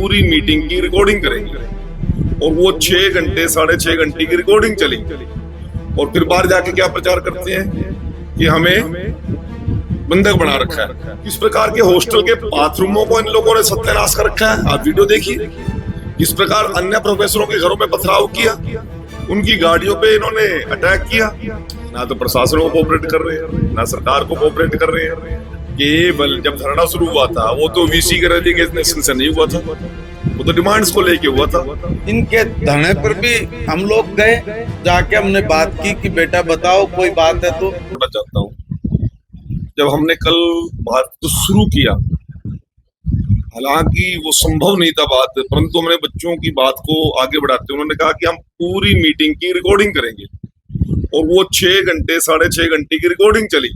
पूरी मीटिंग की रिकॉर्डिंग करेंगे और वो 6 घंटे 6.5 घंटे की रिकॉर्डिंग चली और फिर बाहर जाके क्या प्रचार करते हैं कि हमें बंधक बना रखा है। किस प्रकार के हॉस्टल के बाथरूमों को इन लोगों ने सत्यानाश कर रखा है, आप वीडियो देखिए। किस प्रकार अन्य प्रोफेसरों के घरों में पथराव किया, उनकी गाड़ियों पे इन्होंने अटैक किया। ना तो प्रशासन को कोऑपरेट कर रहे हैं, ना सरकार को कोऑपरेट कर रहे हैं। केवल जब धरना शुरू हुआ था वो तो वीसी के रेजिग्नेशन से नहीं हुआ था, वो तो डिमांड्स को लेके हुआ था। इनके धरने पर भी हम लोग गए, जाके हमने बात की कि बेटा बताओ कोई बात है तो। मैं चाहता हूँ जब हमने कल बात तो शुरू किया, हालांकि वो संभव नहीं था बात, परंतु हमने बच्चों की बात को आगे बढ़ाते उन्होंने कहा कि हम पूरी मीटिंग की रिकॉर्डिंग करेंगे और वो 6 घंटे 6.5 घंटे की रिकॉर्डिंग चली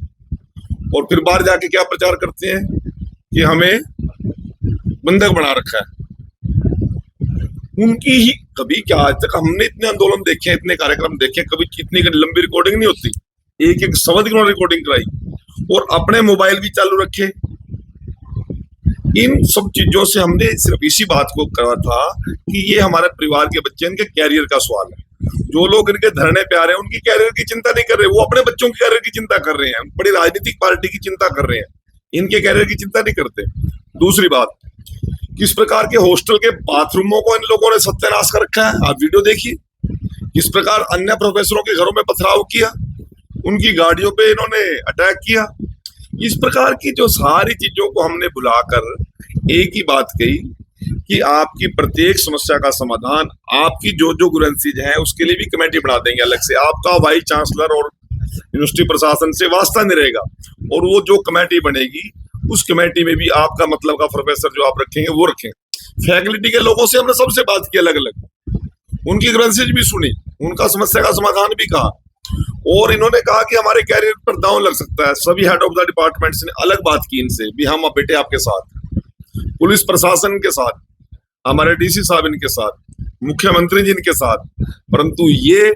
और फिर बाहर जाके क्या प्रचार करते हैं कि हमें बंधक बना रखा है। उनकी ही कभी क्या, आज तक हमने इतने आंदोलन देखे, इतने कार्यक्रम देखे, कभी इतनी लंबी रिकॉर्डिंग नहीं होती। एक एक शब्द की रिकॉर्डिंग कराई और अपने मोबाइल भी चालू रखे। इन सब चीजों से हमने सिर्फ इसी बात को कहा था कि ये हमारे परिवार के बच्चे, इनके कैरियर का सवाल है। जो लोग इनके धरने पे आ रहे हैं उनकी कैरियर की चिंता नहीं कर रहे, वो अपने बच्चों की कैरियर की चिंता कर रहे हैं, बड़ी राजनीतिक पार्टी की चिंता कर रहे हैं, इनके कैरियर की चिंता नहीं करते। दूसरी बात, किस प्रकार के हॉस्टल के बाथरूमों को इन लोगों ने सत्यानाश कर रखा है, आप वीडियो देखिए। किस प्रकार अन्य प्रोफेसरों के घरों में पथराव किया, उनकी गाड़ियों पे इन्होंने अटैक किया। इस प्रकार की जो सारी चीजों को हमने बुलाकर एक ही बात कही कि आपकी प्रत्येक समस्या का समाधान, आपकी जो जो ग्रीवेंसीज है उसके लिए भी कमेटी बना देंगे अलग से। आपका वाइस चांसलर और यूनिवर्सिटी प्रशासन से वास्ता नहीं रहेगा और वो जो कमेटी बनेगी उस कमेटी में भी आपका मतलब का प्रोफेसर जो आप रखेंगे वो रखें। फैकल्टी के लोगों से हमने सबसे बात की अलग अलग, उनकी ग्रीवेंसीज भी सुनी, उनका समस्या का समाधान भी कहा और इन्होंने कहा कि हमारे कैरियर पर दांव लग सकता है। सभी हेड ऑफ द डिपार्टमेंट्स ने अलग बात की इनसे भी, हम बेटे आपके साथ, पुलिस प्रशासन के साथ, हमारे डीसी साहब इनके साथ, मुख्यमंत्री जी इनके साथ, परंतु ये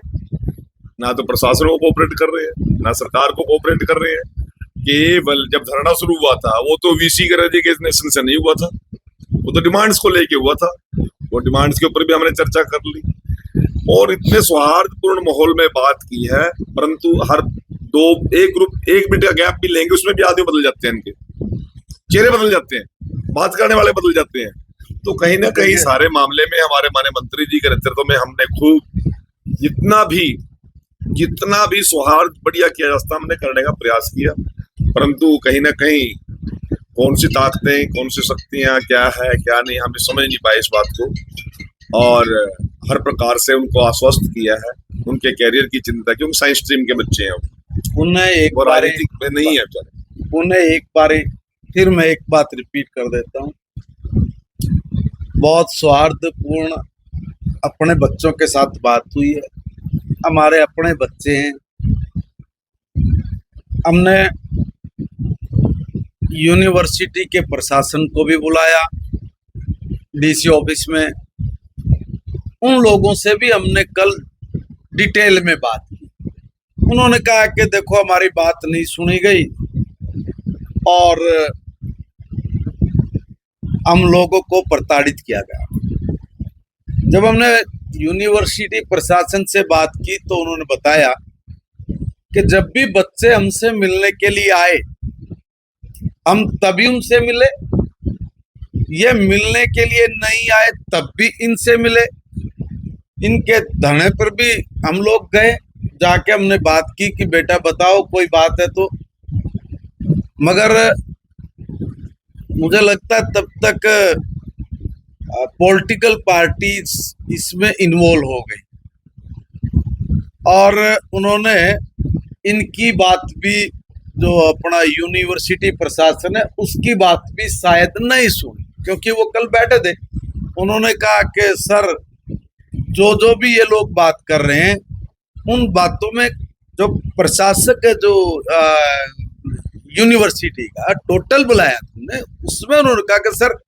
ना तो प्रशासन को कोऑपरेट कर रहे हैं, ना सरकार को कोऑपरेट कर रहे हैं। केवल जब धरना शुरू हुआ था वो तो वीसी के रेजिग्नेशन से नहीं हुआ था, वो तो डिमांड्स को लेके हुआ था। वो डिमांड्स के ऊपर भी हमने चर्चा कर ली और इतने सौहार्दपूर्ण माहौल में बात की है, परंतु हर एक ग्रुप 1 मिनट का गैप भी लेंगे उसमें भी आदमी बदल जाते हैं, इनके चेहरे बदल जाते हैं, बात करने वाले बदल जाते हैं। तो कहीं ना कहीं सारे मामले में हमारे माननीय मंत्री जी के नेतृत्व में हमने खूब जितना भी सौहार्द बढ़िया किया जा सकता हमने करने का प्रयास किया, परंतु कहीं ना कहीं कौन सी ताकतें, कौन सी शक्तियां क्या है क्या नहीं, हमें समझ नहीं पाए इस बात को। और हर प्रकार से उनको आश्वस्त किया है, उनके कैरियर की चिंता, क्योंकि साइंस स्ट्रीम के बच्चे हैं, उन्हें एक बार नहीं है बेचारे। उन्हें एक बार फिर मैं एक बात रिपीट कर देता हूँ, बहुत सौहार्दपूर्ण अपने बच्चों के साथ बात हुई है, हमारे अपने बच्चे हैं। हमने यूनिवर्सिटी के प्रशासन को भी बुलाया, डीसी ऑफिस में, उन लोगों से भी हमने कल डिटेल में बात की। उन्होंने कहा कि देखो हमारी बात नहीं सुनी गई और हम लोगों को प्रताड़ित किया गया। जब हमने यूनिवर्सिटी प्रशासन से बात की तो उन्होंने बताया कि जब भी बच्चे हमसे मिलने के लिए आए हम तभी उनसे मिले, ये मिलने के लिए नहीं आए तब भी इनसे मिले। इनके धरने पर भी हम लोग गए, जाके हमने बात की कि बेटा बताओ कोई बात है तो। मगर मुझे लगता है तब तक पॉलिटिकल पार्टीज इसमें इन्वॉल्व हो गई और उन्होंने इनकी बात भी, जो अपना यूनिवर्सिटी प्रशासन है उसकी बात भी शायद नहीं सुनी, क्योंकि वो कल बैठे थे। उन्होंने कहा कि सर जो भी ये लोग बात कर रहे हैं उन बातों में जो प्रशासक है, जो यूनिवर्सिटी का टोटल बुलाया तुमने, उसमें उन्होंने कहा कि सर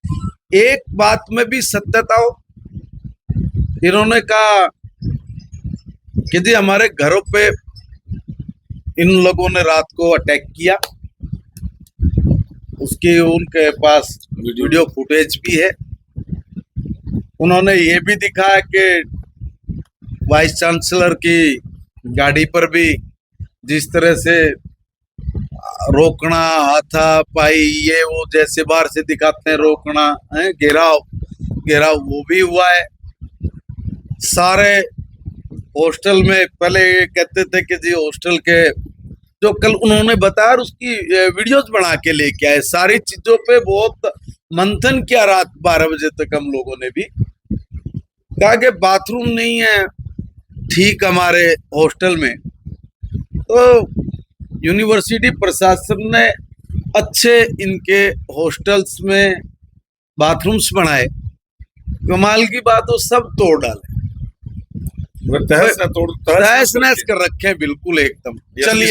एक बात में भी सत्यता हो। इन्होंने कहा कि जी हमारे घरों पे इन लोगों ने रात को अटैक किया, उसकी उनके पास वीडियो फुटेज भी है उन्होंने ये भी दिखाया कि वाइस चांसलर की गाड़ी पर भी जिस तरह से रोकना, हाथापाई, ये वो जैसे बाहर से दिखाते हैं रोकना है, घेराव वो भी हुआ है। सारे हॉस्टल में पहले ये कहते थे कि जी हॉस्टल के जो कल उन्होंने बताया उसकी वीडियोस बना के लेके आए। सारी चीजों पे बहुत मंथन किया रात 12 बजे तक। हम लोगों ने भी कहा कि बाथरूम नहीं है ठीक हमारे हॉस्टल में, तो यूनिवर्सिटी प्रशासन ने अच्छे इनके हॉस्टल्स में बाथरूम्स बनाए। कमाल की बात वो सब तोड़ डाले, तहस तहस नहस कर रखे हैं बिल्कुल एकदम। चलिए।